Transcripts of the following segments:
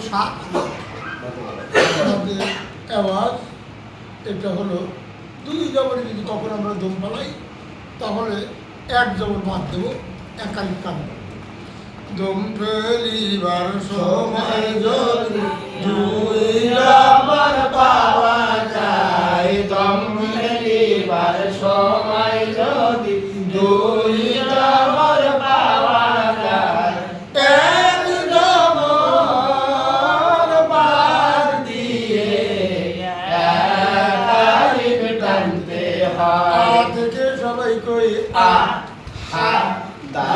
সাত আওয়াজ এটা হলো দুই জবরে যদি কখন আমরা দম ফেলাই তাহলে এক জবর বাদ দেবো একালিক কান্ড দম ফেলিবার সময় যদি দুই জবর পাওয়া যায় দম ফেলিবার সময় যদি দুই জবর পাওয়া যায় এক জবর বাদ দিয়ে একালিক টানতে হয় থেকে সবাই কই আ হা দা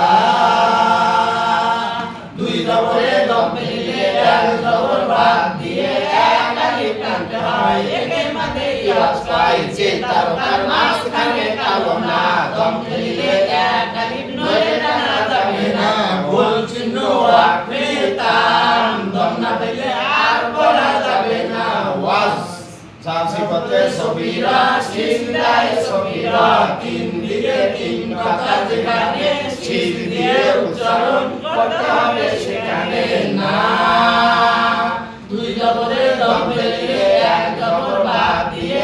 দুই জবরে দম ফেলিয়ে এক জবর বাদ দিয়ে একালিক টানতে হয় একের মধ্যে ইয়াস পাই যে তার মাঝখানে কালো না দম ফেলিলে একালিক নয় টানা যাবে না ভুল চিহ্ন রাখবে তাম দম না ফেলে আর বলা যাবে না ওয়াজ সাফিপতে সবিরা সিন্দায় সবিরা তিন দিকে তিন কথা যেখানে শীত দিয়ে উচ্চারণ করতে হবে সেখানে না দুই জবরে দম ফেলিয়ে এক জবর বাদ দিয়ে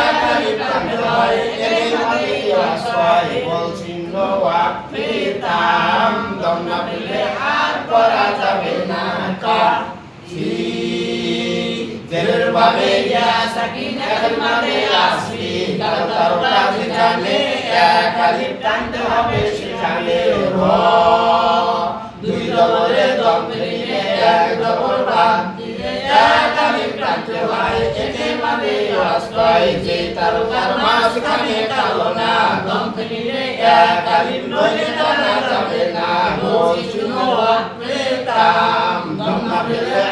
একালিক টানতে হয় এর মধ্যে ইয়াস হয় বল চিহ্ন ওয়াকফে তাম দম না ফেলে আর পড়া যাবে না কা জেরের ভাবে ইয়া সাকিন এর মধ্যে আসবি তার কাজ জানে একালিক টানতে হবে সেখানে র দুই জবরে দম ফেলিয়ে এক জবর বাদ দিয়ে একালিক টানতে হয় এর মধ্যে আসবে যে তার মাঝখানে কালো না দম ফেলিলে একালিক নয় টানা যাবে না বল চিহ্ন রাখবে তাম দম না ফেলে